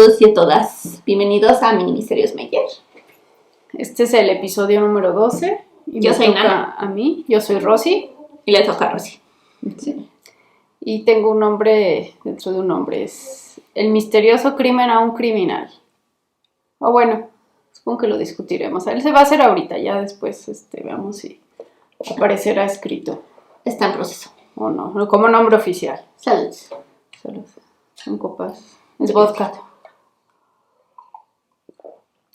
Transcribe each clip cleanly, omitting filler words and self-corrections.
todos y a todas. Bienvenidos a Mini Misterios Maker. Este es el episodio número 12. Y yo soy toca Nana. A mí, yo soy Rosy. Y le toca a Rosy. Sí. Y tengo un nombre dentro de un nombre. Es el misterioso crimen a un criminal. O bueno, supongo que lo discutiremos. Él se va a hacer ahorita, ya después veamos si aparecerá escrito. Está en proceso. O no, como nombre oficial. Salud. Salud. Son copas. Es vodka.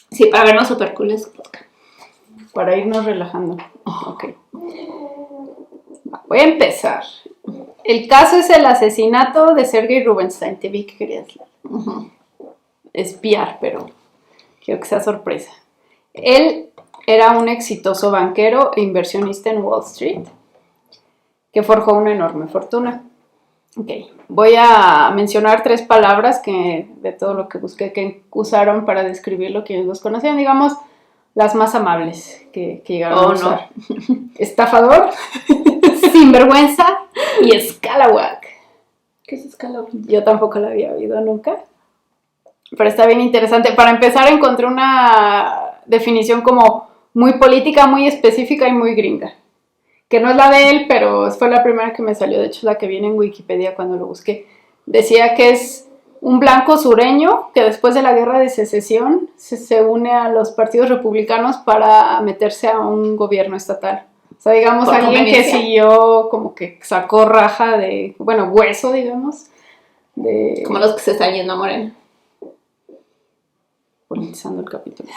Sí, para vernos super cool es vodka. Para irnos relajando. Ok. Voy a empezar. El caso es el asesinato de Sergei Rubinstein. Te vi que querías espiar, pero quiero que sea sorpresa. Él era un exitoso banquero e inversionista en Wall Street que forjó una enorme fortuna. Ok, voy a mencionar 3 palabras que de todo lo que busqué que usaron para describirlo quienes los conocían, digamos, las más amables que llegaron a usar. No. Estafador, sinvergüenza y escalawag. ¿Qué es escalawag? Yo tampoco la había oído nunca, pero está bien interesante. Para empezar encontré una definición como muy política, muy específica y muy gringa. Que no es la de él, pero fue la primera que me salió, de hecho la que viene en Wikipedia cuando lo busqué. Decía que es un blanco sureño que después de la guerra de secesión se une a los partidos republicanos para meterse a un gobierno estatal. O sea, digamos, alguien que siguió, como que sacó raja de, bueno, hueso, digamos. Como los que se están yendo a Morena. Politizando el capítulo.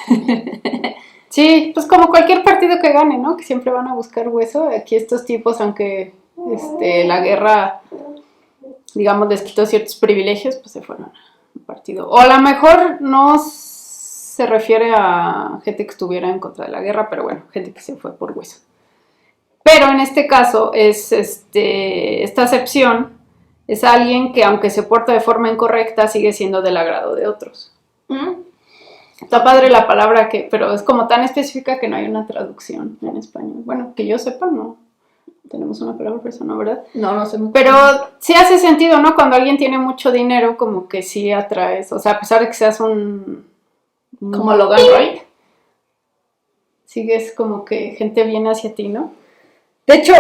Sí, pues como cualquier partido que gane, ¿no? Que siempre van a buscar hueso. Aquí estos tipos, aunque la guerra, digamos, les quitó ciertos privilegios, pues se fueron al partido. O a lo mejor no se refiere a gente que estuviera en contra de la guerra, pero bueno, gente que se fue por hueso. Pero en este caso es esta acepción es alguien que aunque se porta de forma incorrecta sigue siendo del agrado de otros. Está padre la palabra, pero es como tan específica que no hay una traducción en español. Bueno, que yo sepa, no tenemos una palabra para eso, ¿no? ¿Verdad? No sé. Pero sí hace sentido, ¿no? Cuando alguien tiene mucho dinero, como que sí atraes. O sea, a pesar de que seas como Logan Roy. Sigues como que gente viene hacia ti, ¿no? De hecho,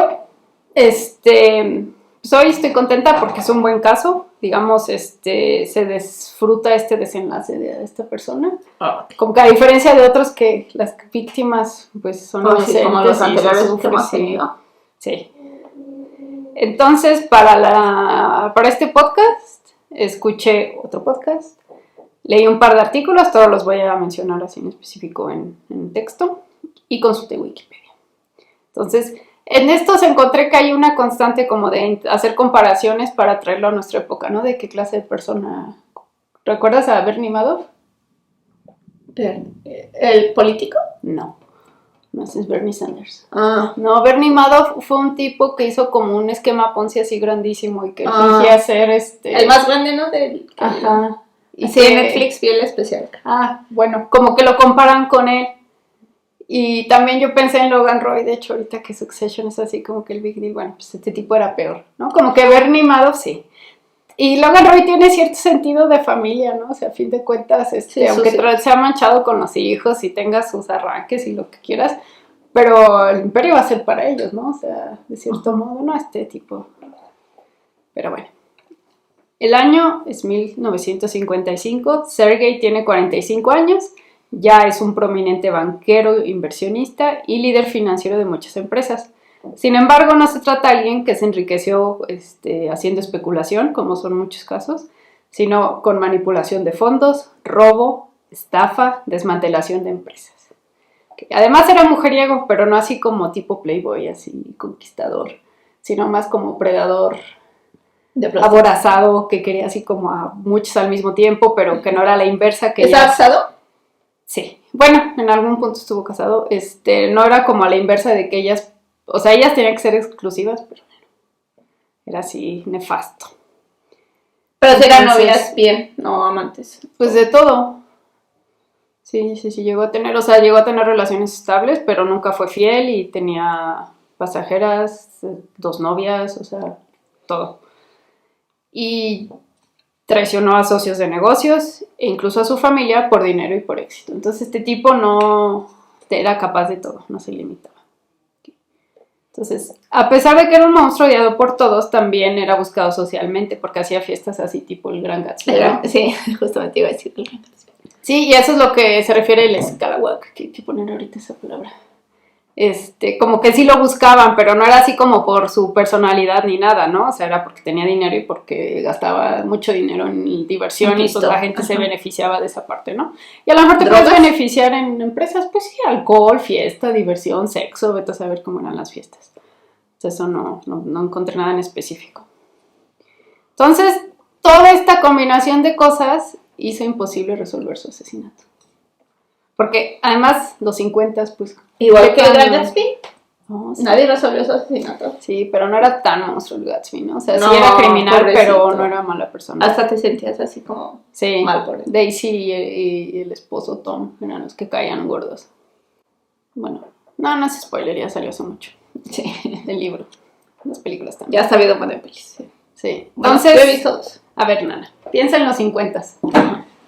pues hoy estoy contenta porque es un buen caso. Digamos, se disfruta este desenlace de esta persona. Okay. Como que a diferencia de otros que las víctimas pues son inocentes, como los anteriores que hemos tenido. Sí. Entonces, para este podcast, escuché otro podcast, leí un par de artículos, todos los voy a mencionar así en específico en texto, y consulté Wikipedia. Entonces, en estos encontré que hay una constante como de hacer comparaciones para traerlo a nuestra época, ¿no? De qué clase de persona. ¿Recuerdas a Bernie Madoff? ¿El político? No, ese es Bernie Sanders. Ah. No, Bernie Madoff fue un tipo que hizo como un esquema Ponzi así grandísimo y que fingía ser el más grande, ¿no? Ajá. Y sí, en Netflix vi el especial. Ah, bueno, como que lo comparan con él. Y también yo pensé en Logan Roy, de hecho, ahorita que Succession es así como que el big deal, bueno, pues este tipo era peor, ¿no? Como que Bernie Madoff, sí. Y Logan Roy tiene cierto sentido de familia, ¿no? O sea, a fin de cuentas, sí, aunque se ha manchado con los hijos y tenga sus arranques y lo que quieras, pero el imperio va a ser para ellos, ¿no? O sea, de cierto modo, ¿no? Este tipo. Pero bueno. El año es 1955, Sergei tiene 45 años, ya es un prominente banquero, inversionista y líder financiero de muchas empresas. Sin embargo, no se trata de alguien que se enriqueció haciendo especulación, como son muchos casos, sino con manipulación de fondos, robo, estafa, desmantelación de empresas. Además era mujeriego, pero no así como tipo playboy, así conquistador, sino más como predador, aborazado, que quería así como a muchos al mismo tiempo, pero que no era la inversa. Que ¿Está casado? Sí. Bueno, en algún punto estuvo casado. No era como a la inversa de que ellas, o sea, ellas tenían que ser exclusivas, pero bueno, era así nefasto. Pero si eran novias bien, no amantes. Pues de todo. Sí, llegó a tener relaciones estables, pero nunca fue fiel y tenía pasajeras, 2 novias, o sea, todo. Y traicionó a socios de negocios e incluso a su familia por dinero y por éxito. Entonces este tipo no era capaz de todo, no se limitaba. Entonces, a pesar de que era un monstruo odiado por todos, también era buscado socialmente porque hacía fiestas así tipo el Gran Gatsby, ¿no? Sí, justamente iba a decir el Gran Gatsby. Sí, y eso es lo que se refiere el Scalawag, que hay que poner ahorita esa palabra. Como que sí lo buscaban, pero no era así como por su personalidad ni nada, ¿no? O sea, era porque tenía dinero y porque gastaba mucho dinero en diversión y pues la gente se beneficiaba de esa parte, ¿no? Y a lo mejor te puedes beneficiar en empresas, pues sí, alcohol, fiesta, diversión, sexo, vete a saber cómo eran las fiestas. Entonces eso no encontré nada en específico. Entonces, toda esta combinación de cosas hizo imposible resolver su asesinato. Porque además, los 50, pues... Igual que el Gran Gatsby, no, sí. Nadie resolvió su asesinato. Sí, pero no era tan monstruo el Gatsby, ¿no? O sea, No, sí era criminal, pobrecito. pero no era mala persona. Hasta te sentías así como Sí, mal por él. Daisy y el esposo Tom eran los que caían gordos. Bueno, no es spoiler, ya salió hace mucho. Sí. Del libro. Las películas también. Ya has sabido más de pelis. Sí. Bueno, Entonces, yo he visto dos. a ver, Nana, piensa en los 50.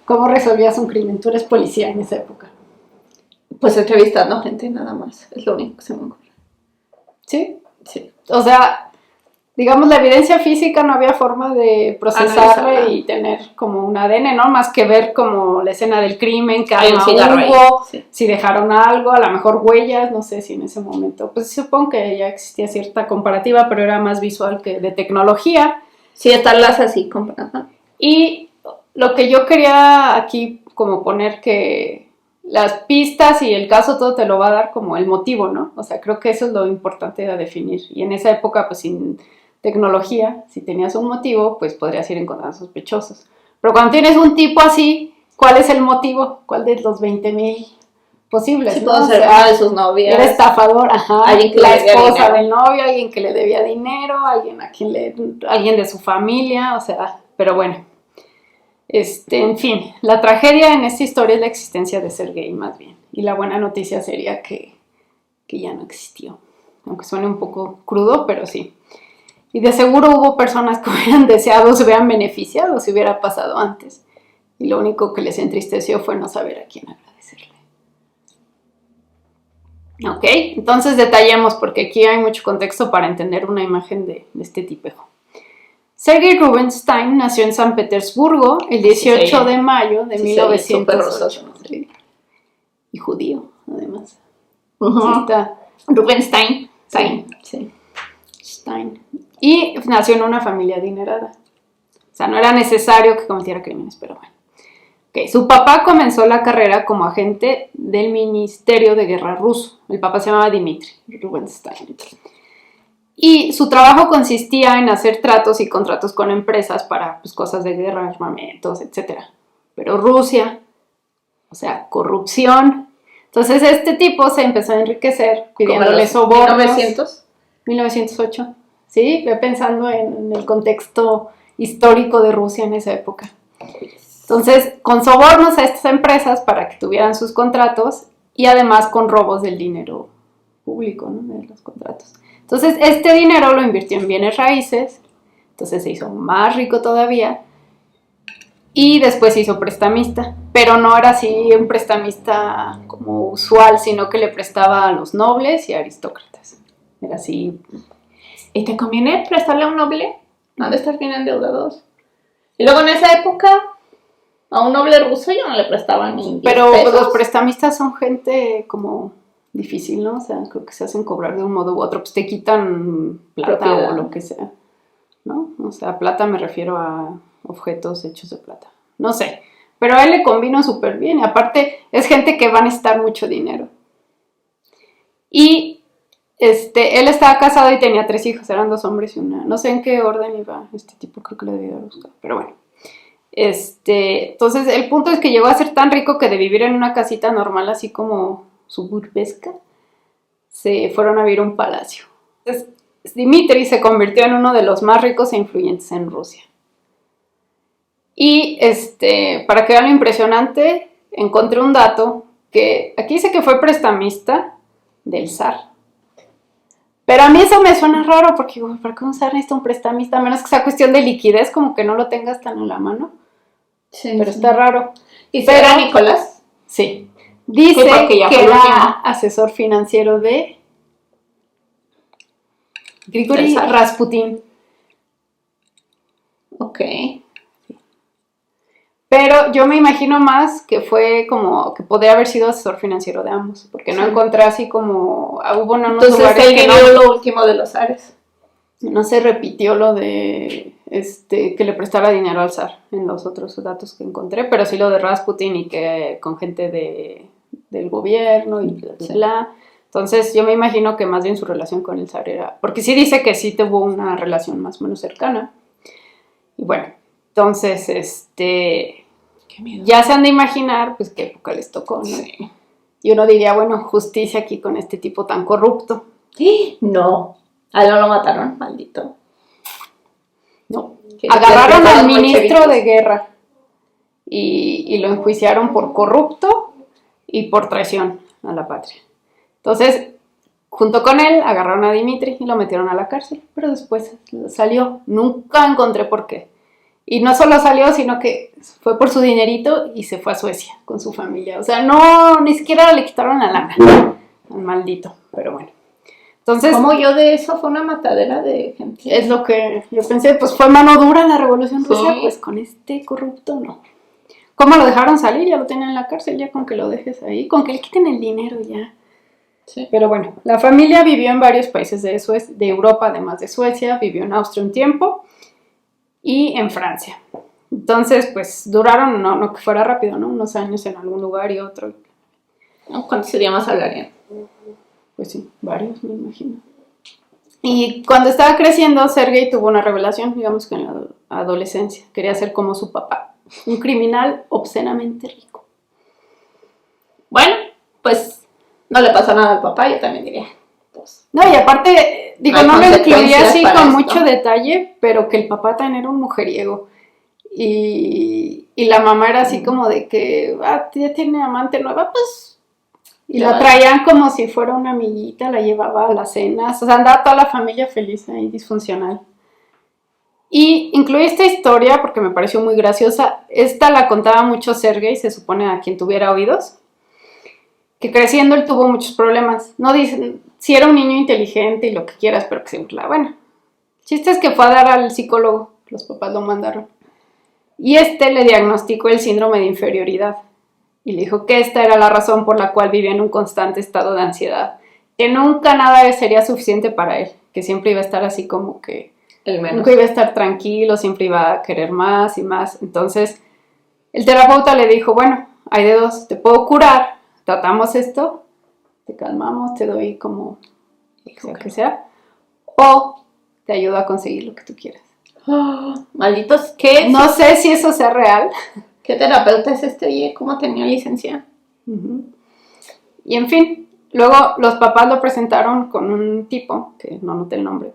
¿Cómo resolvías un crimen? Tú eres policía en esa época. Pues entrevistando gente nada más. Es lo único que se me ocurre. ¿Sí? Sí. O sea, digamos, la evidencia física no había forma de procesarla y tener como un ADN, ¿no? Más que ver como la escena del crimen, que Hay un cigarro hubo, ahí, sí. si dejaron algo, a lo mejor huellas, no sé si en ese momento. Pues supongo que ya existía cierta comparativa, pero era más visual que de tecnología. Sí, estarlas así comparando. Y lo que yo quería aquí como poner que las pistas y el caso todo te lo va a dar como el motivo, ¿no? O sea, creo que eso es lo importante de definir. Y en esa época, pues sin tecnología, si tenías un motivo, pues podrías ir encontrando sospechosos. Pero cuando tienes un tipo así, ¿cuál es el motivo? ¿Cuál de los 20,000 posibles? Sí, ¿no? puede ser de sus novias. Era estafador, ajá. Alguien que la le debía esposa dinero. del novio, alguien que le debía dinero, alguien de su familia, o sea, pero bueno. En fin, la tragedia en esta historia es la existencia de Sergei, más bien. Y la buena noticia sería que ya no existió. Aunque suene un poco crudo, pero sí. Y de seguro hubo personas que hubieran deseado, se hubieran beneficiado si hubiera pasado antes. Y lo único que les entristeció fue no saber a quién agradecerle. Ok, entonces detallemos porque aquí hay mucho contexto para entender una imagen de este tipejo. Sergei Rubinstein nació en San Petersburgo el 18 de mayo de 1908. Sí. Y judío, además. Sí está. Rubinstein. Sí. Stein. Y nació en una familia adinerada. O sea, no era necesario que cometiera crímenes, pero bueno. Okay. Su papá comenzó la carrera como agente del Ministerio de Guerra ruso. El papá se llamaba Dmitry Rubinstein. Y su trabajo consistía en hacer tratos y contratos con empresas para pues, cosas de guerra, armamentos, etc. Pero Rusia, o sea, corrupción. Entonces este tipo se empezó a enriquecer pidiéndole sobornos. ¿1900? 1908. Sí, ve pensando en el contexto histórico de Rusia en esa época. Entonces, con sobornos a estas empresas para que tuvieran sus contratos y además con robos del dinero público, ¿no? De los contratos. Entonces, este dinero lo invirtió en bienes raíces, entonces se hizo más rico todavía y después se hizo prestamista, pero no era así un prestamista como usual, sino que le prestaba a los nobles y aristócratas. Era así. ¿Y te conviene prestarle a un noble? ¿No han de estar bien endeudados? Y luego en esa época, a un noble ruso yo no le prestaba ni 10 Pero pesos. los prestamistas son gente como difícil, ¿no? O sea, creo que se hacen cobrar de un modo u otro, pues te quitan plata Propiedad. o lo que sea, ¿no? O sea, plata me refiero a objetos hechos de plata. No sé, pero a él le convino súper bien. Y aparte, es gente que va a necesitar mucho dinero. Y él estaba casado y tenía 3 hijos, eran 2 hombres y una. No sé en qué orden iba este tipo, creo que le debía buscar, pero bueno. Entonces, el punto es que llegó a ser tan rico que de vivir en una casita normal, así como suburbesca, se fueron a vivir a un palacio. Entonces, Dmitry se convirtió en uno de los más ricos e influyentes en Rusia. Y para que vean lo impresionante, encontré un dato que aquí dice que fue prestamista del zar, Pero a mí eso me suena raro porque, digo, ¿para qué un zar necesita un prestamista? A menos que sea cuestión de liquidez, como que no lo tengas tan en la mano. Sí, Pero está raro. ¿Y si era Nicolás? Sí. Dice que era asesor financiero de Grigori Rasputin. Ok. Pero yo me imagino más que fue como que podría haber sido asesor financiero de ambos, porque no encontré así como hubo unos entonces lugares él vivió lo último de los zares. No se repitió lo de que le prestara dinero al zar en los otros datos que encontré, pero sí lo de Rasputin y que con gente del gobierno y bla, bla, bla. Entonces yo me imagino que más bien su relación con el zar era, porque sí dice que sí tuvo una relación más o menos cercana. Y bueno, entonces qué miedo. Ya se han de imaginar pues qué época les tocó, ¿no? Sí. Y uno diría, bueno, justicia aquí con este tipo tan corrupto. No. A él no lo mataron, maldito. No. Agarraron al ministro de guerra y lo enjuiciaron por corrupto y por traición a la patria. Entonces, junto con él, agarraron a Dimitri y lo metieron a la cárcel, pero después salió. Nunca encontré por qué. Y no solo salió, sino que fue por su dinerito y se fue a Suecia con su familia. O sea, no, ni siquiera le quitaron la lana al maldito, pero bueno. Entonces, como yo de eso fue una matadera de gente. Es lo que yo pensé, pues fue mano dura la Revolución Rusa, pues con este corrupto no. ¿Cómo lo dejaron salir? Ya lo tenían en la cárcel, ya con que lo dejes ahí, con que le quiten el dinero ya. Sí. Pero bueno, la familia vivió en varios países de Europa, además de Suecia, vivió en Austria un tiempo y en Francia. Entonces, pues duraron, no que fuera rápido, ¿no? Unos años en algún lugar y otro. ¿Cuántos idiomas hablarían? Pues sí, varios, me imagino. Y cuando estaba creciendo, Sergei tuvo una revelación, digamos que en la adolescencia. Quería ser como su papá, un criminal obscenamente rico. Bueno, pues no le pasó nada al papá, yo también diría. Pues, no, y aparte, digo, no lo incluí así con mucho detalle, pero que el papá también era un mujeriego. Y la mamá era así como de que, ya tiene amante nueva, pues... Y la traían como si fuera una amiguita, la llevaba a las cenas, o sea, andaba toda la familia feliz ahí, disfuncional. Y incluí esta historia porque me pareció muy graciosa. Esta la contaba mucho Sergei, se supone a quien tuviera oídos, que creciendo él tuvo muchos problemas. No dicen si era un niño inteligente y lo que quieras, pero que se burlaba. Bueno, el chiste es que fue a dar al psicólogo, los papás lo mandaron. Y le diagnosticó el síndrome de inferioridad. Y le dijo que esta era la razón por la cual vivía en un constante estado de ansiedad, que nunca nada sería suficiente para él, que siempre iba a estar así como que nunca iba a estar tranquilo, siempre iba a querer más y más. Entonces el terapeuta le dijo, bueno, hay de dos, te puedo curar, tratamos esto, te calmamos, te doy como sea que sea, o te ayudo a conseguir lo que tú quieras. Malditos, ¿qué? No sé si eso sea real. ¿Qué terapeuta es este? Oye, ¿cómo tenía licencia? Y en fin, luego los papás lo presentaron con un tipo, que no noté el nombre,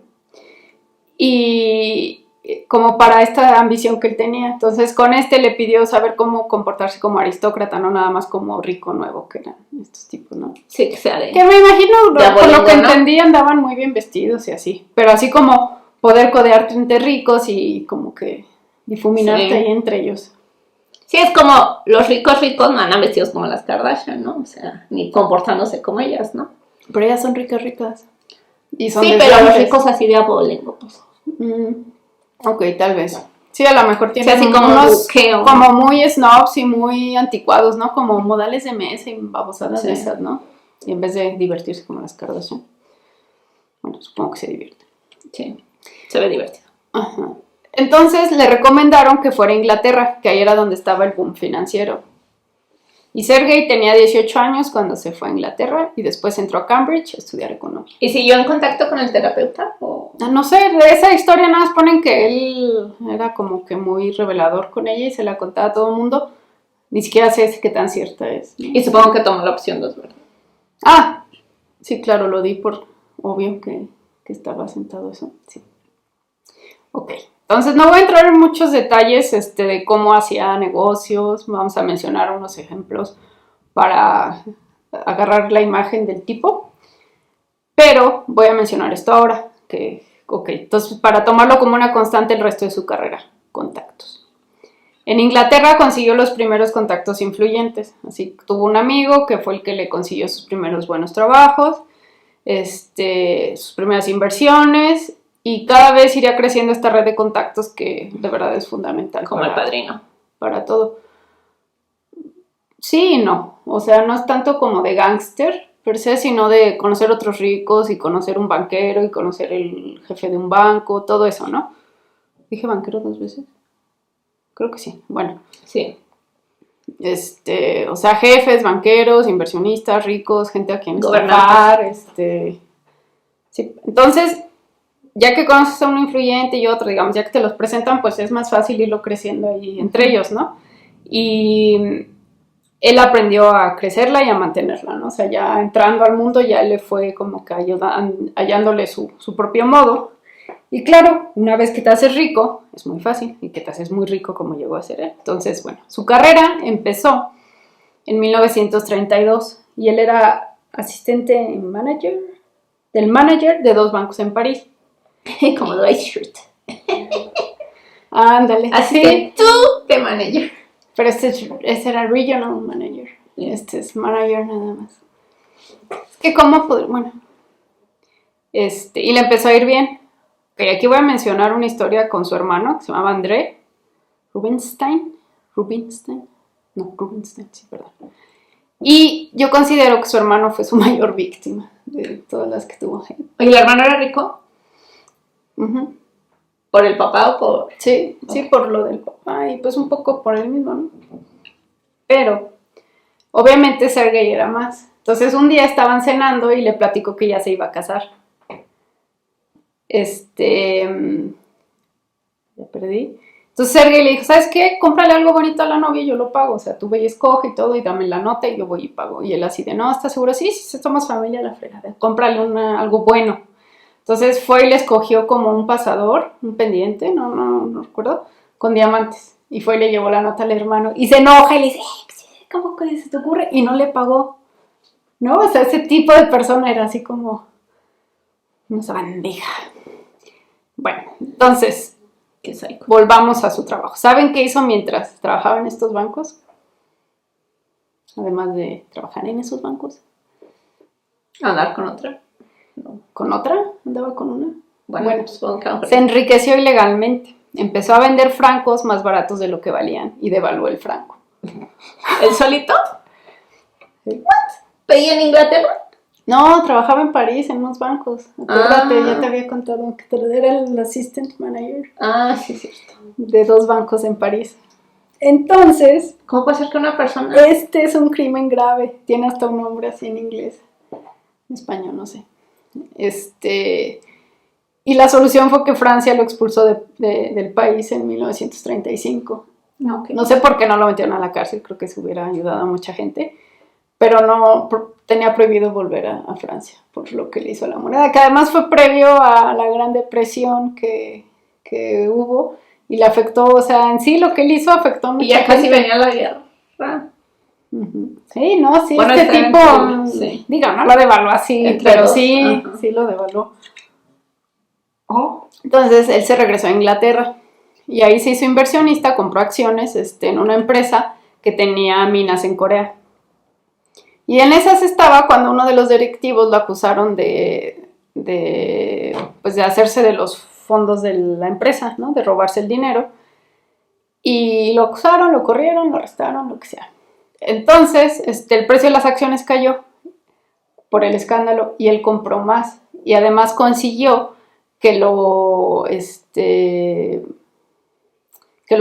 y como para esta ambición que él tenía. Entonces con le pidió saber cómo comportarse como aristócrata, no nada más como rico nuevo, que eran estos tipos, ¿no? Sí, que sea de... Que me imagino, por lo que entendí, andaban muy bien vestidos y así, pero así como poder codearte entre ricos y como que difuminarte ahí entre ellos. Sí, es como los ricos no andan vestidos como las Kardashian, ¿no? O sea, ni comportándose como ellas, ¿no? Pero ellas son ricas. Y son sí, pero los ricos así de abolengo, pues. Ok, tal vez. Sí, a lo mejor tienen así como unos como muy snobs y muy anticuados, ¿no? Como modales de mesa y babosadas de esas, ¿no? Y en vez de divertirse como las Kardashian. Bueno, supongo que se divierten. Sí, se ve divertido. Ajá. Entonces le recomendaron que fuera a Inglaterra, que ahí era donde estaba el boom financiero. Y Sergei tenía 18 años cuando se fue a Inglaterra y después entró a Cambridge a estudiar economía. ¿Y siguió en contacto con el terapeuta? ¿O? No sé, de esa historia nada más ponen que él era como que muy revelador con ella y se la contaba a todo el mundo. Ni siquiera sé qué tan cierta es, ¿no? Y supongo que tomó la opción 2, ¿verdad? Sí, claro, lo di por obvio que estaba sentado eso. Sí. Ok. Entonces no voy a entrar en muchos detalles de cómo hacía negocios, vamos a mencionar unos ejemplos para agarrar la imagen del tipo. Pero voy a mencionar esto ahora, entonces para tomarlo como una constante el resto de su carrera, contactos. En Inglaterra consiguió los primeros contactos influyentes, así tuvo un amigo que fue el que le consiguió sus primeros buenos trabajos, sus primeras inversiones, y cada vez iría creciendo esta red de contactos que de verdad es fundamental. Como el padrino. Para todo. Sí y no, o sea, no es tanto como de gángster per se, sino de conocer otros ricos y conocer un banquero y conocer el jefe de un banco, todo eso, ¿no? ¿Dije banquero 2 veces? Creo que sí, bueno. Sí. O sea, jefes, banqueros, inversionistas, ricos, gente a quien estafar, sí. Entonces, ya que conoces a un influyente y otro, digamos, ya que te los presentan, pues es más fácil irlo creciendo ahí entre ellos, ¿no? Y él aprendió a crecerla y a mantenerla, ¿no? O sea, ya entrando al mundo ya le fue como que hallándole su propio modo. Y claro, una vez que te haces rico, es muy fácil, y que te haces muy rico como llegó a ser él. Entonces, bueno, su carrera empezó en 1932 y él era asistente del manager de 2 bancos en París. Como Dwight Schrute. Ándale. Así que tú de manager. Pero ese era regional manager. Y este es manager nada más. Es que cómo poder, bueno. Y le empezó a ir bien. Okay, aquí voy a mencionar una historia con su hermano, que se llamaba André Rubinstein. No, Rubinstein, sí, perdón. Y yo considero que su hermano fue su mayor víctima de todas las que tuvo. ¿Y el hermano era rico? Uh-huh. ¿Por el papá o por...? Sí, okay. Sí, por lo del papá y pues un poco por él mismo, ¿no? Pero, obviamente Sergei era más. Entonces un día estaban cenando y le platicó que ya se iba a casar. Ya perdí. Entonces Sergei le dijo, ¿sabes qué? Cómprale algo bonito a la novia y yo lo pago. O sea, tú ve y escoge y todo y dame la nota y yo voy y pago. Y él así de, no, ¿estás seguro? Sí, somos familia, la fregada. Cómprale algo bueno. Entonces fue y le escogió como un pasador, un pendiente, no recuerdo, con diamantes. Y fue y le llevó la nota al hermano. Y se enoja y le dice, ¿cómo que se te ocurre? Y no le pagó. ¿No? O sea, ese tipo de persona era así como una sabandija. Bueno, entonces, volvamos a su trabajo. ¿Saben qué hizo mientras trabajaba en estos bancos? Además de trabajar en esos bancos. Andar con otra. No. ¿Con otra? ¿Andaba con una? Bueno, se enriqueció ilegalmente. Empezó a vender francos más baratos de lo que valían y devaluó el franco. ¿El solito? Sí. ¿What? ¿Y en Inglaterra? No, trabajaba en París en unos bancos. Acuérdate, ya te había contado que era el assistant manager. Sí, es cierto. De 2 bancos en París. Entonces, ¿cómo puede ser que una persona...? Este es un crimen grave. Tiene hasta un nombre así en inglés. En español, no sé. Y la solución fue que Francia lo expulsó del país en 1935. Okay. No sé por qué no lo metieron a la cárcel. Creo que se hubiera ayudado a mucha gente. Pero no tenía prohibido volver a Francia por lo que le hizo a la moneda, que además fue previo a la Gran Depresión que hubo y le afectó, o sea, en sí lo que él hizo afectó mucho. Y ya casi venía la guerra. Uh-huh. Sí, no, sí, bueno, este tipo, sí. Diga, no lo devaluó así, pero sí, sí lo devaluó. Entonces él se regresó a Inglaterra y ahí se hizo inversionista, compró acciones en una empresa que tenía minas en Corea. Y en esas estaba cuando uno de los directivos lo acusaron de hacerse de los fondos de la empresa, ¿no? De robarse el dinero. Y lo acusaron, lo corrieron, lo arrestaron, lo que sea. Entonces, el precio de las acciones cayó por el escándalo y él compró más. Y además consiguió que lo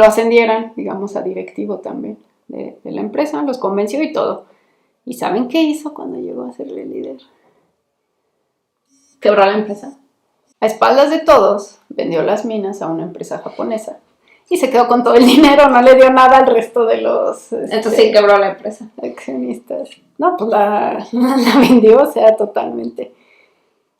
ascendieran, digamos, a directivo también de la empresa. Los convenció y todo. ¿Y saben qué hizo cuando llegó a ser el líder? ¿Quebró la empresa? A espaldas de todos, vendió las minas a una empresa japonesa y se quedó con todo el dinero, no le dio nada al resto de los... Entonces sí quebró la empresa. Accionistas. No, pues la vendió, o sea, totalmente.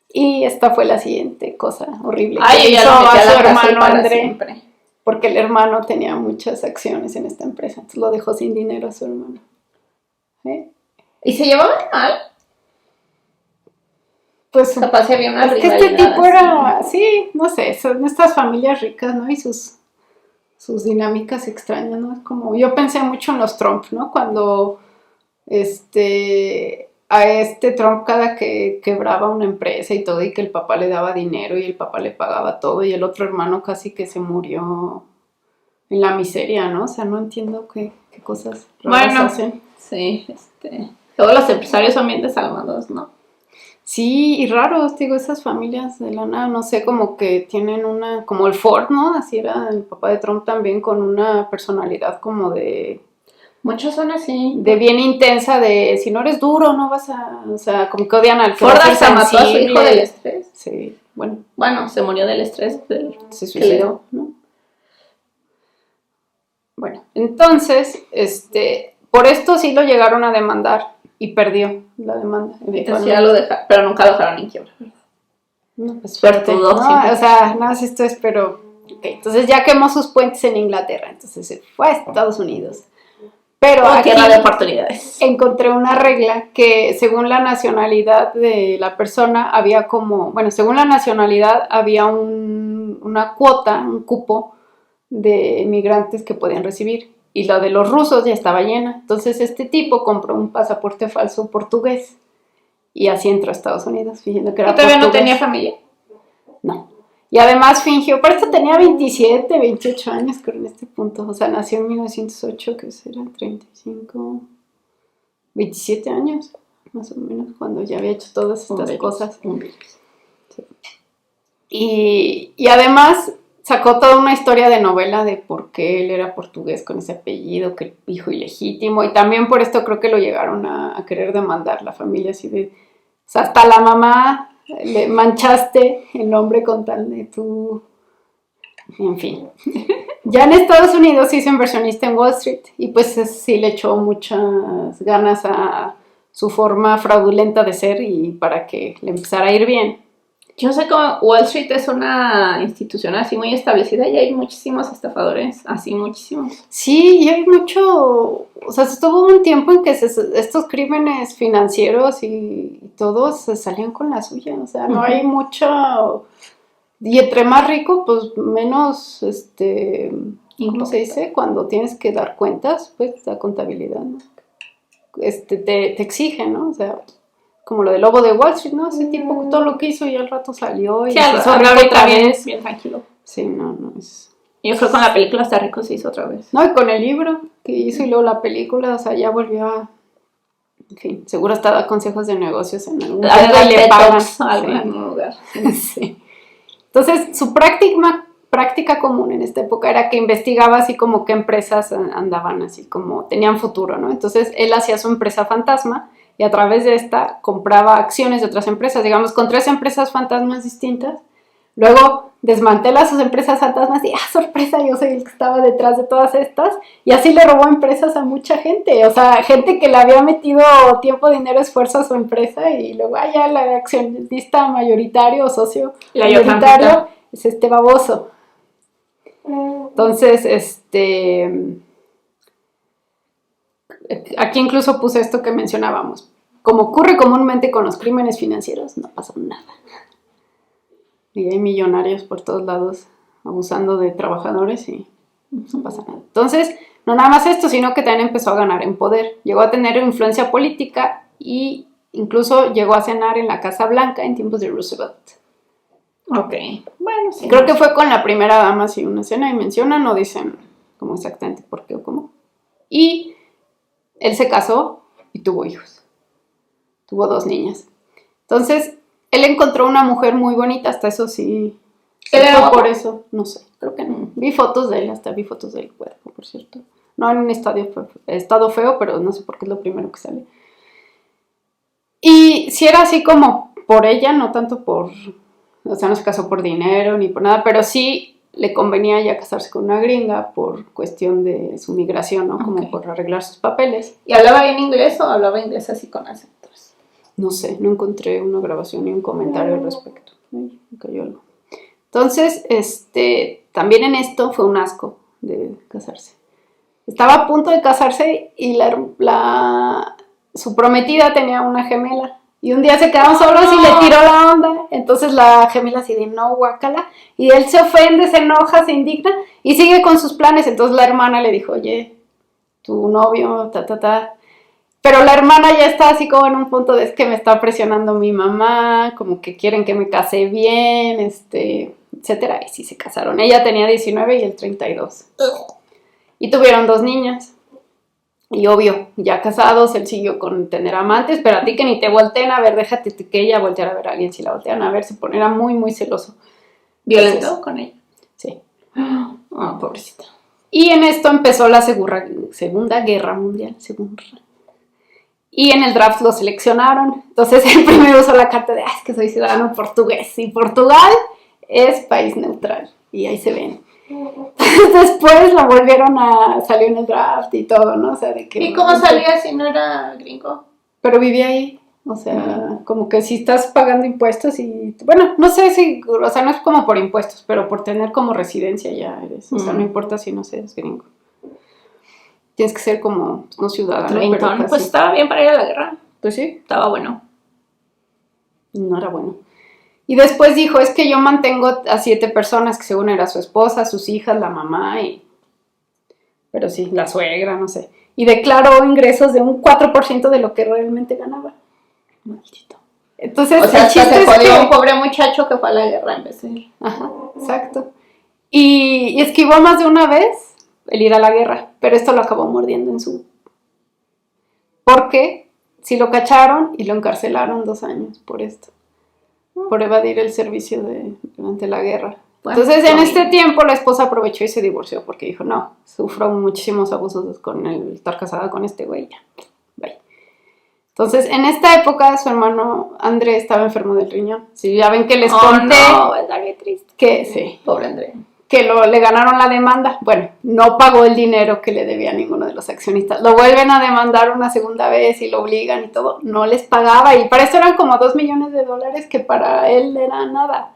Y esta fue la siguiente cosa horrible. Que hizo a su hermano André, siempre. Porque el hermano tenía muchas acciones en esta empresa, entonces lo dejó sin dinero a su hermano. ¿Eh? ¿Y se llevaban mal? pues capaz había una es que este rivalidad tipo era, sí, no sé, son estas familias ricas, ¿no? Y sus dinámicas extrañas, ¿no? Es como, yo pensé mucho en los Trump, ¿no? Cuando a Trump cada que quebraba una empresa y todo y que el papá le daba dinero y el papá le pagaba todo y el otro hermano casi que se murió en la miseria, ¿no? O sea, no entiendo qué cosas raras hacen. Sí, todos los empresarios son bien desalmados, ¿no? Sí, y raros, digo, esas familias de la nada, no sé, como que tienen como el Ford, ¿no? Así era el papá de Trump también, con una personalidad como muchos son así. De bien intensa, de si no eres duro, no vas a, o sea, como que odian al que Ford va a ser hasta mató a su hijo del sensible. estrés. Sí, bueno. Bueno, se murió del estrés. Se suicidó, ¿no? Bueno, entonces, por esto sí lo llegaron a demandar y perdió la demanda. Entonces ya lo dejaron, pero nunca lo dejaron en quiebra. No, pues fuerte, ¿no? O sea, nada más esto es, pero... Okay. Entonces ya quemó sus puentes en Inglaterra, entonces se fue a Estados Unidos. Pero aquí tierra de oportunidades. Encontré una regla que según la nacionalidad de la persona había como... Bueno, según la nacionalidad había una cuota, un cupo de migrantes que podían recibir. Y la de los rusos ya estaba llena. Entonces este tipo compró un pasaporte falso portugués. Y así entró a Estados Unidos, fingiendo que era portugués. ¿Y todavía portugués. no tenía familia? No. Y además fingió, por esto tenía 27, 28 años, creo, en este punto. O sea, nació en 1908, que será 35, 27 años, más o menos, cuando ya había hecho todas estas cosas. Sí. Y además sacó toda una historia de novela de por qué él era portugués con ese apellido, que el hijo ilegítimo. Y también por esto creo que lo llegaron a querer demandar la familia, así de... O sea, hasta la mamá le manchaste el nombre con tal de tú. En fin. Ya en Estados Unidos hizo inversionista en Wall Street y pues sí le echó muchas ganas a su forma fraudulenta de ser y para que le empezara a ir bien. Yo sé que Wall Street es una institución así muy establecida y hay muchísimos estafadores, así muchísimos. Sí, y hay mucho, o sea, estuvo un tiempo en que estos crímenes financieros y todos se salían con la suya, o sea, no hay mucho, y entre más rico, pues menos, ¿cómo se dice? Cuando tienes que dar cuentas, pues la contabilidad, ¿no? Te exige, ¿no? O sea, como lo del lobo de Wall Street, ¿no? Ese tipo todo lo que hizo y al rato salió y sí, se hizo rico otra vez. Bien tranquilo. Sí, no es... Yo creo que con la película hasta rico se hizo otra vez. No, y con el libro que hizo y luego la película, o sea, ya volvió a... En fin, seguro hasta da consejos de negocios en algún lugar y le pagan en algún lugar. Sí. Entonces, su práctica común en esta época era que investigaba así como qué empresas andaban así como tenían futuro, ¿no? Entonces, él hacía su empresa fantasma y a través de esta compraba acciones de otras empresas, digamos, con 3 empresas fantasmas distintas. Luego desmantela sus empresas fantasmas y sorpresa, yo soy el que estaba detrás de todas estas. Y así le robó empresas a mucha gente. O sea, gente que le había metido tiempo, dinero, esfuerzo a su empresa y luego ya la accionista mayoritario o socio mayoritario es este baboso. Entonces, aquí incluso puse esto que mencionábamos. Como ocurre comúnmente con los crímenes financieros, no pasó nada. Y hay millonarios por todos lados abusando de trabajadores y no pasa nada. Entonces, no nada más esto, sino que también empezó a ganar en poder. Llegó a tener influencia política y incluso llegó a cenar en la Casa Blanca en tiempos de Roosevelt. Ok, bueno, sí. Creo que fue con la primera dama, sí, una cena, y mencionan, no dicen como exactamente por qué o cómo. Y él se casó y tuvo hijos. Tuvo 2 niñas. Entonces, él encontró una mujer muy bonita, hasta eso sí. ¿Él era por eso? No sé, creo que no. Vi fotos de él, hasta vi fotos del cuerpo, por cierto. No en un estado feo, pero no sé por qué es lo primero que sale. Y si era así como por ella, no tanto por... O sea, no se casó por dinero ni por nada, pero sí le convenía ya casarse con una gringa por cuestión de su migración, ¿no? Como por arreglar sus papeles. ¿Y hablaba bien inglés o hablaba inglés así con acentos? No sé, no encontré una grabación ni un comentario al respecto. Ay, me cayó algo. Entonces, también en esto fue un asco de casarse. Estaba a punto de casarse y su prometida tenía una gemela Y un día se quedaron solos y le tiró la onda. Entonces la gemela así de no, guácala. Y él se ofende, se enoja, se indigna y sigue con sus planes. Entonces la hermana le dijo, oye, tu novio, Pero la hermana ya está así como en un punto de es que me está presionando mi mamá, como que quieren que me case bien, etcétera. Y sí se casaron. Ella tenía 19 y él 32. Y tuvieron 2 niñas. Y obvio, ya casados, él siguió con tener amantes, pero a ti que ni te volteen a ver, déjate que ella volteara a ver a alguien. Si la voltean a ver, era muy, muy celoso. ¿Violento con ella? Sí. Oh, pobrecita. Y en esto empezó la Segunda Guerra Mundial. Y en el draft lo seleccionaron. Entonces él primero usó la carta de, es que soy ciudadano portugués. Y Portugal es país neutral. Y ahí se ven. Después lo volvieron salió en el draft y todo, ¿no? O sea, de que... ¿Y cómo salía si no era gringo? Pero vivía ahí. O sea, como que si estás pagando impuestos y... Bueno, no sé si... O sea, no es como por impuestos, pero por tener como residencia ya eres. O sea, no importa si no seas gringo. Tienes que ser como, no ciudadano, 30, pero casi. pues estaba bien para ir a la guerra. Pues sí. Estaba bueno. No era bueno. Y después dijo, es que yo mantengo a 7 personas, que según era su esposa, sus hijas, la mamá Pero sí, la suegra, no sé. Y declaró ingresos de un 4% de lo que realmente ganaba. Maldito. Entonces, o sea, el chiste se es jodió que... un pobre muchacho que fue a la guerra en vez de ir. Ajá, exacto. Y esquivó más de una vez el ir a la guerra, pero esto lo acabó mordiendo en su... Porque sí lo cacharon y lo encarcelaron 2 años por esto. Por evadir el servicio durante la guerra. Bueno, entonces, en este tiempo, la esposa aprovechó y se divorció porque dijo, no, sufro muchísimos abusos con el estar casada con este güey, ya, bye. Entonces, en esta época, su hermano André estaba enfermo del riñón. Sí, ya ven que les conté... no, es bien triste. Que, sí. Pobre André. Que le ganaron la demanda. Bueno, no pagó el dinero que le debía a ninguno de los accionistas. Lo vuelven a demandar una segunda vez y lo obligan y todo. No les pagaba. Y para eso eran como $2 millones que para él era nada.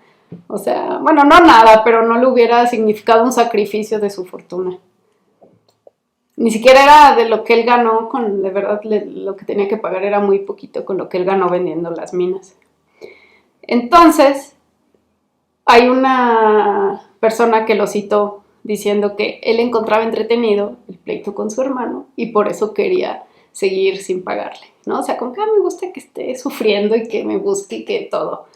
O sea, bueno, no nada, pero no le hubiera significado un sacrificio de su fortuna. Ni siquiera era de lo que él ganó, de verdad lo que tenía que pagar era muy poquito con lo que él ganó vendiendo las minas. Entonces, hay una persona que lo citó diciendo que él encontraba entretenido el pleito con su hermano y por eso quería seguir sin pagarle, ¿no? O sea, como que me gusta que esté sufriendo y que me busque y que todo.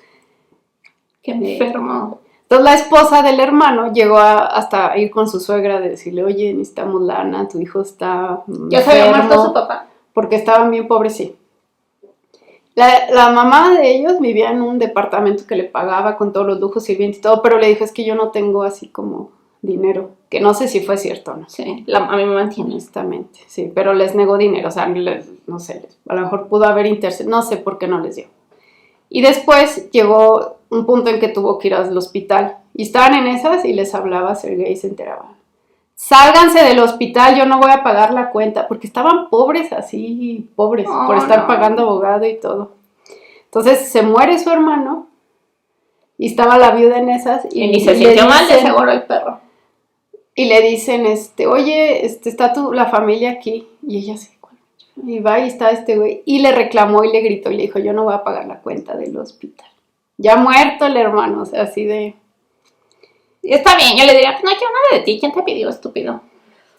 Qué enfermo. Entonces la esposa del hermano llegó hasta ir con su suegra de decirle, oye, necesitamos lana, tu hijo está ¿Ya se había muerto su papá? Porque estaban bien pobres, sí. La mamá de ellos vivía en un departamento que le pagaba con todos los lujos, sirvientes y todo, pero le dijo, es que yo no tengo así como dinero, que no sé si fue cierto o no. Sí, a mí me mantiene. Honestamente, sí, pero les negó dinero, o sea, no sé, a lo mejor pudo haber no sé por qué no les dio. Y después llegó un punto en que tuvo que ir al hospital, y estaban en esas y les hablaba Sergei y se enteraba. Sálganse del hospital, yo no voy a pagar la cuenta, porque estaban pobres así, pobres, por estar pagando abogado y todo. Entonces se muere su hermano y estaba la viuda en esas y se sintió mal de seguro el perro. Y le dicen, oye, está la familia aquí, y ella se y va y está este güey, y le reclamó y le gritó y le dijo, yo no voy a pagar la cuenta del hospital. Ya muerto el hermano, o sea, así de... Y está bien, yo le diría, no quiero nada de ti, ¿quién te pidió, estúpido?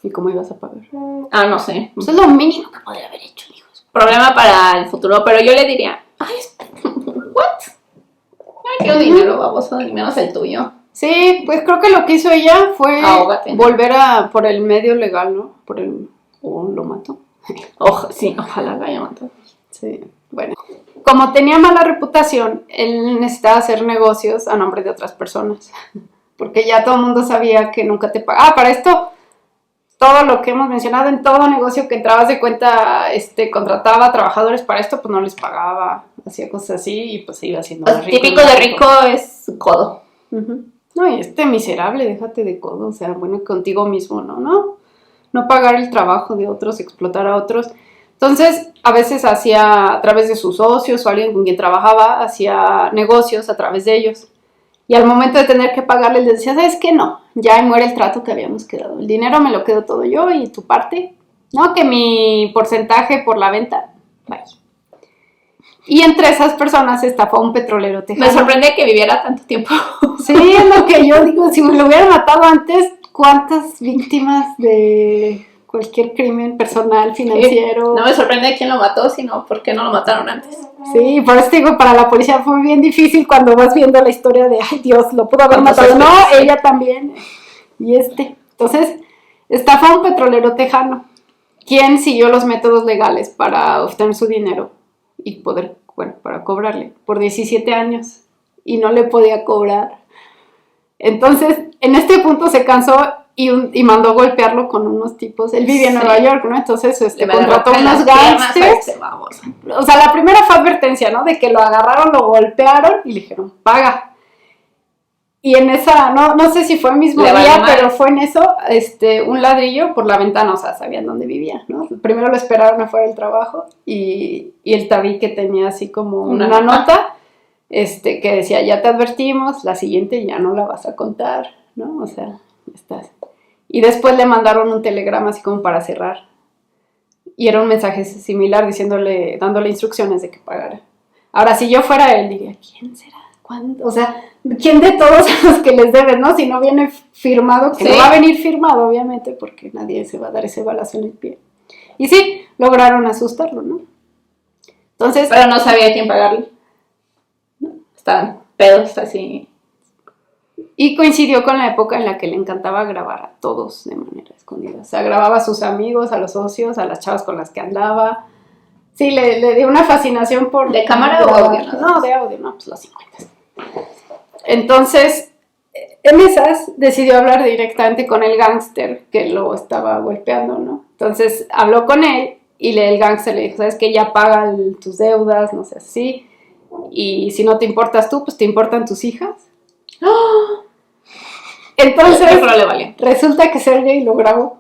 ¿Y cómo ibas a pagar? No sé. Eso es lo mínimo que podría haber hecho, hijos. Problema para el futuro, pero yo le diría, ¿what? No quiero dinero, baboso, ni menos el tuyo. Sí, pues creo que lo que hizo ella fue volver por el medio legal, ¿no? O lo mató. Sí, ojalá lo haya matado. Sí, bueno. Como tenía mala reputación, él necesitaba hacer negocios a nombre de otras personas. Porque ya todo el mundo sabía que nunca te pagaba. Para esto, todo lo que hemos mencionado, en todo negocio que entrabas de cuenta, contrataba trabajadores para esto, pues no les pagaba, hacía cosas así y pues se iba haciendo más rico. Típico de rico es codo. Uh-huh. No, y miserable, déjate de codo, o sea, bueno, contigo mismo, no pagar el trabajo de otros, explotar a otros. Entonces, a veces hacía a través de sus socios o alguien con quien trabajaba, hacía negocios a través de ellos. Y al momento de tener que pagarles, les decía, ¿sabes qué? No, ya muere el trato que habíamos quedado. El dinero me lo quedo todo yo y tu parte, no, que mi porcentaje por la venta, bye. Y entre esas personas estafó a un petrolero tejano. Me sorprende que viviera tanto tiempo. Sí, es lo que yo digo, si me lo hubieran matado antes, ¿cuántas víctimas de cualquier crimen personal, financiero? Sí. No me sorprende quién lo mató, sino por qué no lo mataron antes. Sí, por eso digo, para la policía fue bien difícil cuando vas viendo la historia de, ay Dios, lo pudo haber matado. No, ella también. Y Entonces, estafó a un petrolero tejano, quien siguió los métodos legales para obtener su dinero y poder, para cobrarle por 17 años y no le podía cobrar. Entonces, en este punto se cansó y mandó golpearlo con unos tipos. Él vivía en Nueva York, ¿no? Entonces, contrató unos gángsters. O sea, la primera fue advertencia, ¿no? De que lo agarraron, lo golpearon y le dijeron, paga. Y en esa, no sé si fue el mismo día, pero fue en eso, un ladrillo por la ventana, o sea, sabían dónde vivía, ¿no? Primero lo esperaron afuera del trabajo y el tabique tenía así como una nota que decía, ya te advertimos, la siguiente ya no la vas a contar, ¿no? O sea, estás. Y después le mandaron un telegrama así como para cerrar. Y era un mensaje similar dándole instrucciones de que pagara. Ahora, si yo fuera él, diría, ¿quién será? ¿Cuándo? O sea, ¿quién de todos los que les deben, no? Si no viene firmado, que no va a venir firmado, obviamente, porque nadie se va a dar ese balazo en el pie. Y sí, lograron asustarlo, ¿no? Entonces... Pero no sabía quién pagarle. ¿No? Estaban pedos así. Y coincidió con la época en la que le encantaba grabar a todos de manera escondida. O sea, grababa a sus amigos, a los socios, a las chavas con las que andaba. Sí, le dio una fascinación por... ¿De cámara o audio? No, de audio, no, pues los 50. Entonces, en esas decidió hablar directamente con el gángster que lo estaba golpeando, ¿no? Entonces, habló con él y el gángster le dijo, ¿sabes qué? Ya paga tus deudas, no sé, así. Y si no te importas tú, pues te importan tus hijas. ¡Oh! Entonces, resulta que Sergey lo grabó.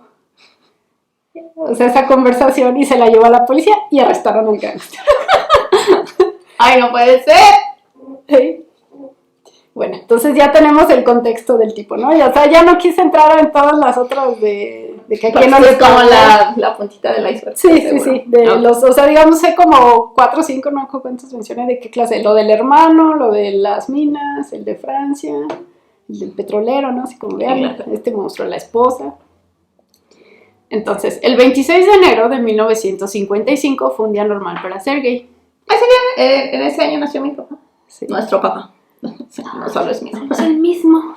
O sea, esa conversación y se la llevó a la policía y arrestaron al gángster. ¡Ay, no puede ser! Sí. Bueno, entonces ya tenemos el contexto del tipo, ¿no? O sea, ya no quise entrar en todas las otras de que aquí no les como la puntita del iceberg. Sí. O sea, digamos, sé como 4 o 5, no sé cuántos mencioné, de qué clase. Lo del hermano, lo de las minas, el de Francia, el del petrolero, ¿no? Así como vean, monstruo, la esposa. Entonces, el 26 de enero de 1955 fue un día normal para Sergey. En ese año nació mi papá. Sí. Nuestro papá. No solo es mío. Es el mismo.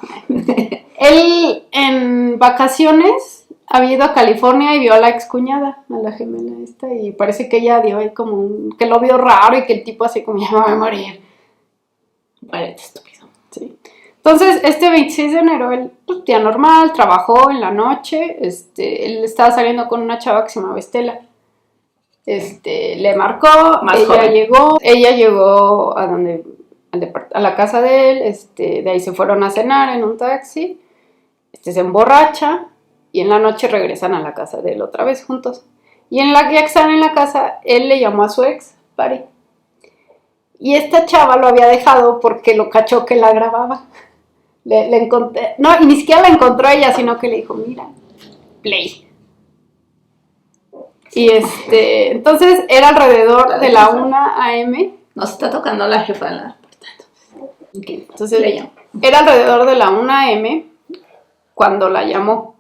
Él en vacaciones había ido a California y vio a la excuñada, a la gemela esta, y parece que ella dio ahí como que lo vio raro y que el tipo así como ya me voy a morir. Muérete, estúpido. Sí. Entonces, este 26 de enero, él, pues, día normal, trabajó en la noche, él estaba saliendo con una chava que se llamaba Estela. Le marcó, ella llegó a la casa de él, de ahí se fueron a cenar en un taxi, se emborracha y en la noche regresan a la casa de él otra vez juntos. Y ya que están en la casa, él le llamó a su ex, Pari. Y esta chava lo había dejado porque lo cachó que la grababa. Le encontré, no, y ni siquiera la encontró ella, sino que le dijo, mira, play. Y entonces era alrededor de la 1 a.m. Nos está tocando la jefa en la puerta. Entonces era alrededor de la 1 a.m. cuando la llamó.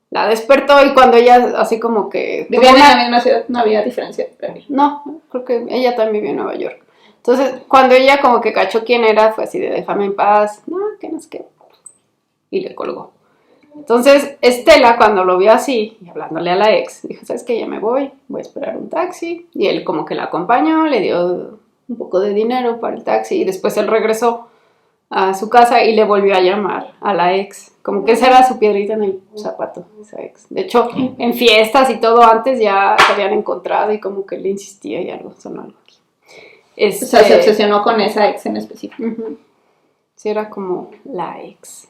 La despertó y cuando ella así como que... ¿Vivía en la misma ciudad? No había diferencia. No, creo que ella también vivía en Nueva York. Entonces, cuando ella como que cachó quién era, fue así de déjame en paz. No, que no es que... Y le colgó. Entonces, Estela, cuando lo vio así, y hablándole a la ex, dijo, ¿sabes qué? Ya me voy a esperar un taxi. Y él como que la acompañó, le dio un poco de dinero para el taxi y después él regresó a su casa y le volvió a llamar a la ex. Como que esa era su piedrita en el zapato, esa ex. De hecho, en fiestas y todo antes ya se habían encontrado y como que le insistía y algo, sonó algo aquí. O sea, se obsesionó con esa ex en específico. Uh-huh. Sí, era como la ex.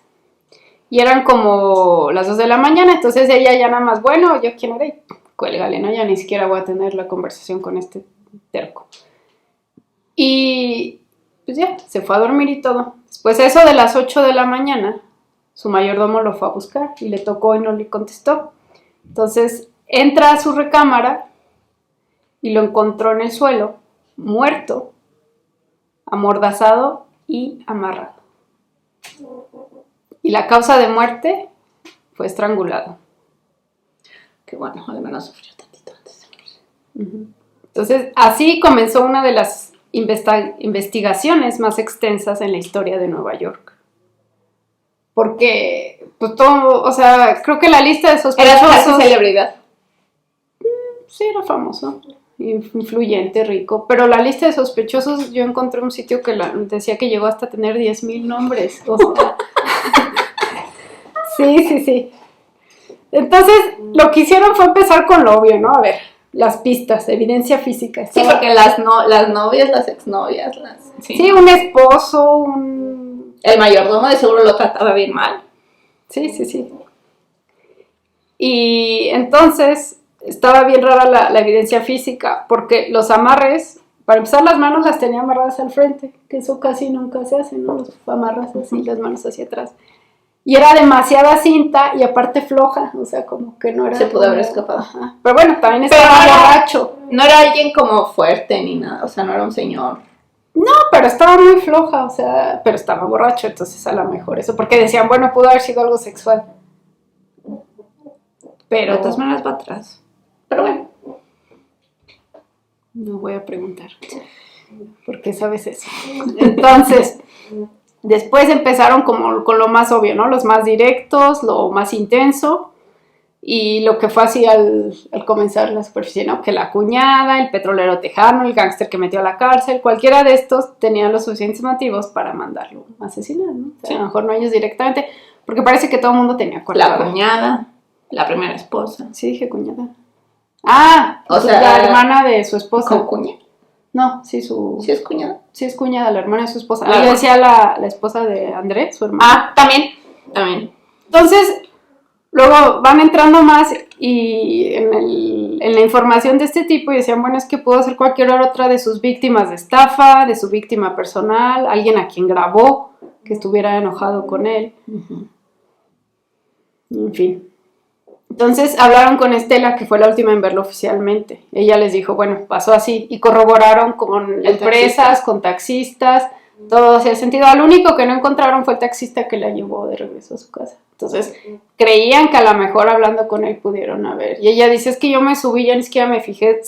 Y eran como las 2 de la mañana, entonces ella ya nada más, bueno, ¿yo quién era? Y cuélgale, ¿no? Ya ni siquiera voy a tener la conversación con este terco. Y pues ya, se fue a dormir y todo. Después eso de las 8 de la mañana, su mayordomo lo fue a buscar y le tocó y no le contestó. Entonces entra a su recámara y lo encontró en el suelo muerto, amordazado y amarrado. Y la causa de muerte fue estrangulado. Que bueno, al menos sufrió tantito antes de morir. Entonces, así comenzó una de las investigaciones más extensas en la historia de Nueva York. Porque, pues todo, o sea, creo que la lista de sospechosos... Era casi celebridad. Sí, era famoso, influyente, rico. Pero la lista de sospechosos, yo encontré un sitio que decía que llegó hasta tener 10,000 nombres. O sea, sí. Entonces, lo que hicieron fue empezar con lo obvio, ¿no? A ver, las pistas, evidencia física. Sí, porque las novias, las exnovias, Sí, un esposo, el mayordomo de seguro lo trataba bien mal. Sí. Y entonces estaba bien rara la evidencia física, porque los amarres, para empezar, las manos las tenía amarradas al frente, que eso casi nunca se hace, ¿no? Los amarras así, las manos hacia atrás. Y era demasiada cinta y aparte floja, o sea, como que no era... Se pudo haber escapado. Ajá. Pero bueno, también estaba borracho. No era alguien como fuerte ni nada, o sea, no era un señor. No, pero estaba muy floja, o sea, pero estaba borracho, entonces a lo mejor eso, porque decían, bueno, pudo haber sido algo sexual. Pero de todas maneras va atrás. Pero bueno. No voy a preguntar, porque sabes eso. Entonces, después empezaron como con lo más obvio, ¿no? Los más directos, lo más intenso, y lo que fue así al comenzar la superficie, ¿no? Que la cuñada, el petrolero tejano, el gángster que metió a la cárcel, cualquiera de estos tenían los suficientes motivos para mandarlo a asesinar, ¿no? O sea, sí. A lo mejor no ellos directamente, porque parece que todo el mundo tenía acuerdo. La cuñada, la primera esposa. Sí, dije cuñada. Ah, o sea, la hermana de su esposa. ¿Con cuña? No, sí, ¿Sí es cuñada? Sí es cuñada, la hermana de su esposa. Yo decía la esposa de André, su hermana. Ah, también. Entonces, luego van entrando más y en la información de este tipo y decían, bueno, es que pudo ser cualquier otra de sus víctimas de estafa, de su víctima personal, alguien a quien grabó, que estuviera enojado con él. En fin. Entonces hablaron con Estela, que fue la última en verlo oficialmente. Ella les dijo, bueno, pasó así. Y corroboraron con empresas, con taxistas, todo hacía sentido. Al único que no encontraron fue el taxista que la llevó de regreso a su casa. Entonces creían que a lo mejor hablando con él pudieron haber. Y ella dice, es que yo me subí, ya ni siquiera me fijé.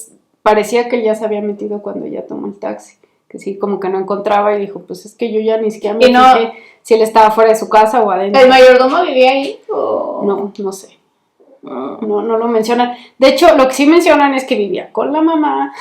Parecía que él ya se había metido cuando ella tomó el taxi. Que sí, como que no encontraba y dijo, pues es que yo ya ni siquiera me fijé si él estaba fuera de su casa o adentro. ¿El mayordomo vivía ahí? ¿O? No sé. No lo mencionan. De hecho, lo que sí mencionan es que vivía con la mamá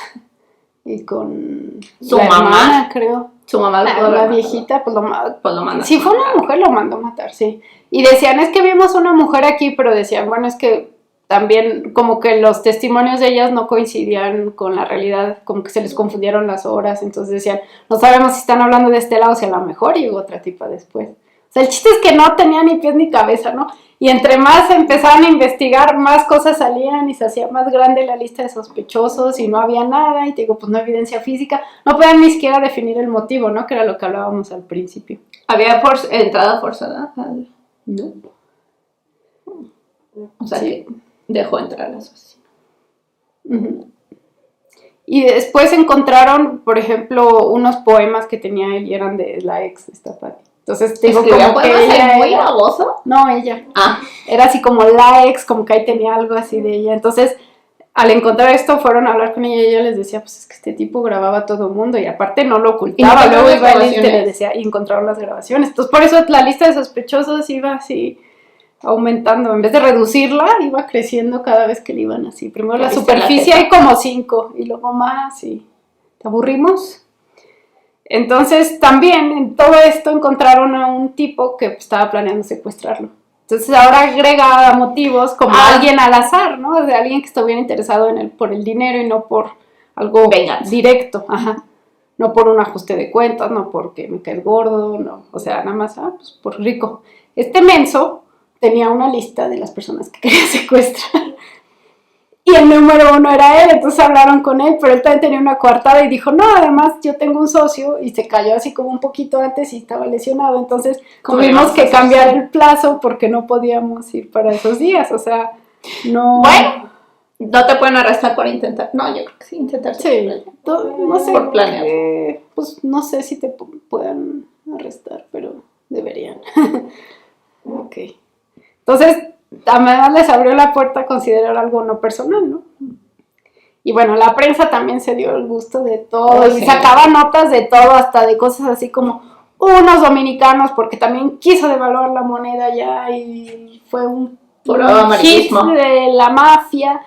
y con su la mamá, hermana, creo. Su mamá la viejita, pues lo manda. Si fue una mujer, lo mandó a matar, sí. Y decían, es que vimos una mujer aquí, pero decían, bueno, es que también como que los testimonios de ellas no coincidían con la realidad, como que se les confundieron las horas, entonces decían, no sabemos si están hablando de Estela o si a lo mejor llegó otra tipa después. O sea, el chiste es que no tenía ni pies ni cabeza, ¿no? Y entre más empezaban a investigar, más cosas salían y se hacía más grande la lista de sospechosos y no había nada, y te digo, pues no evidencia física, no podían ni siquiera definir el motivo, ¿no? Que era lo que hablábamos al principio. ¿Había entrada forzada? No. O sea, sí. Que dejó entrar a su asesino. Y después encontraron, por ejemplo, unos poemas que tenía él y eran de la ex esta Patti. Entonces te digo como que ella muy baboso. No, ella. Ah. Era así como la ex, como que ahí tenía algo así de ella. Entonces, al encontrar esto, fueron a hablar con ella y ella les decía, pues es que este tipo grababa a todo mundo y aparte no lo ocultaba. Luego iba él y le decía, y encontraron las grabaciones. Entonces, por eso la lista de sospechosos iba así aumentando. En vez de reducirla, iba creciendo cada vez que le iban así. Primero la superficie hay como 5 y luego más y ¿te aburrimos? Entonces también en todo esto encontraron a un tipo que estaba planeando secuestrarlo. Entonces ahora agrega motivos como alguien al azar, ¿no? De alguien que estuviera interesado en él por el dinero y no por algo directo. Ajá. No por un ajuste de cuentas, no porque me caes gordo, no. O sea, nada más, pues por rico. Este menso tenía una lista de las personas que quería secuestrar. Y el número 1 era él, entonces hablaron con él, pero él también tenía una coartada y dijo, no, además yo tengo un socio, y se cayó así como un poquito antes y estaba lesionado, entonces tuvimos que cambiar el plazo porque no podíamos ir para esos días, o sea, no... Bueno, No te pueden arrestar por intentar. No, yo creo que sí, intentar. Sí, no sé. Por planear. Pues no sé si te puedan arrestar, pero deberían. Ok. Entonces, además les abrió la puerta a considerar algo no personal, ¿no? Y bueno, la prensa también se dio el gusto de todo, y sacaba notas de todo, hasta de cosas así como unos dominicanos, porque también quiso devaluar la moneda ya, y fue un hit de la mafia,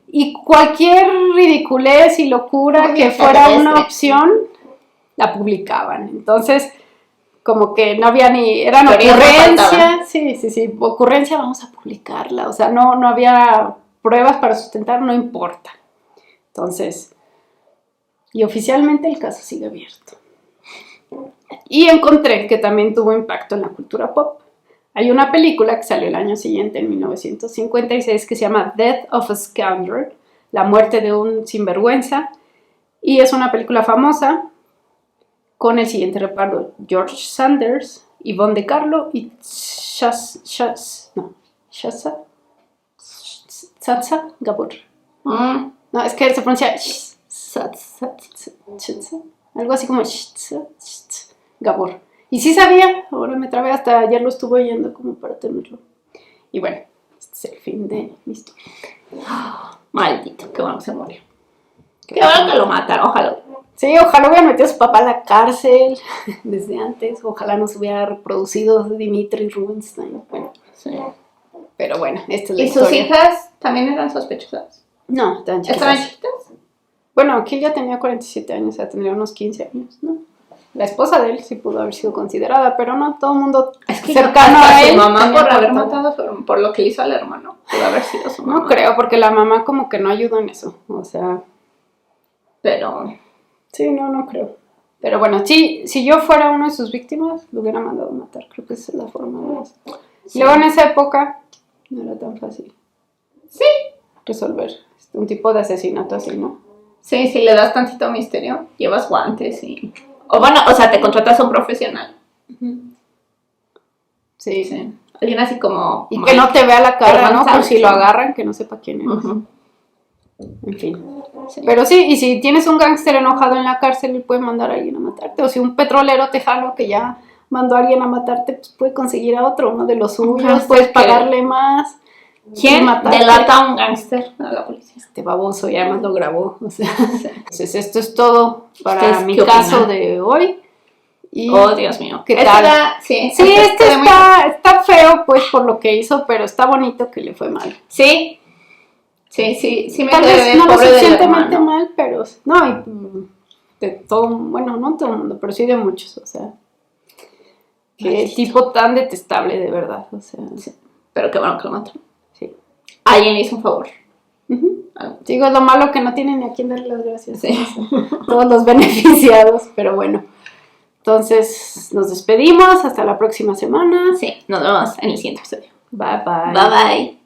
y cualquier ridiculez y locura que fuera una opción, la publicaban. Entonces, como que no había ni, eran ocurrencias, sí, ocurrencia, vamos a publicarla, o sea, no había pruebas para sustentar, no importa. Entonces, y oficialmente el caso sigue abierto. Y encontré que también tuvo impacto en la cultura pop. Hay una película que salió el año siguiente, en 1956, que se llama Death of a Scoundrel, la muerte de un sinvergüenza, y es una película famosa con el siguiente reparto: George Sanders, Yvonne De Carlo y Sacha Gabor. No, es que se pronuncia algo así como Gabor. Y sí sabía, ahora me trabé, hasta ayer lo estuve oyendo como para tenerlo. Y bueno, este es el fin de mi historia. Maldito, qué bueno que se murió. Qué bueno que lo mataron, ojalá. Sí, ojalá hubiera metido a su papá a la cárcel desde antes. Ojalá no se hubiera reproducido Dimitri Rubinstein. Bueno, sí. Pero bueno, esta es la historia. ¿Y sus hijas también eran sospechosas? No, estaban chiquitas. ¿Estaban chiquitas? Bueno, aquí ya tenía 47 años, o sea, tendría unos 15 años, ¿no? La esposa de él sí pudo haber sido considerada, pero no todo el mundo cercano a él. Su mamá, por haber matado, por lo que hizo al hermano, pudo haber sido su mamá. No creo, porque la mamá como que no ayudó en eso, o sea. Pero. Sí, no creo. Pero bueno, sí, si yo fuera una de sus víctimas, lo hubiera mandado a matar. Creo que esa es la forma de eso. Sí. Luego en esa época no era tan fácil. Sí. Resolver un tipo de asesinato así, ¿no? Sí, si le das tantito misterio, llevas guantes y... O bueno, o sea, te contratas a un profesional. Sí. Alguien así como... Y que no te vea la cara, ¿no? Por si lo agarran, que no sepa quién eres. En fin. Sí. Pero sí, y si tienes un gángster enojado en la cárcel, él puede mandar a alguien a matarte. O si un petrolero tejano que ya mandó a alguien a matarte, pues puede conseguir a otro, uno de los suyos, puedes pagarle más. ¿Quién delata a un gángster a la policía? Este baboso, y además lo grabó. O sea, entonces esto es todo para mi caso de hoy. Y oh, Dios mío. ¿Qué tal? Sí, está feo, pues, por lo que hizo, pero está bonito que le fue mal. Sí me tal vez no lo suficientemente mal, pero no, y de todo, bueno, no todo el mundo, pero sí de muchos, o sea, qué tipo tan detestable, de verdad, o sea. Sí. Pero qué bueno que lo mató. Sí. Alguien hizo un favor. Digo, es lo malo que no tienen ni a quién darle las gracias. Sí. Todos los beneficiados, pero bueno. Entonces, nos despedimos. Hasta la próxima semana. Sí, nos vemos en el siguiente episodio. Bye, bye. Bye, bye.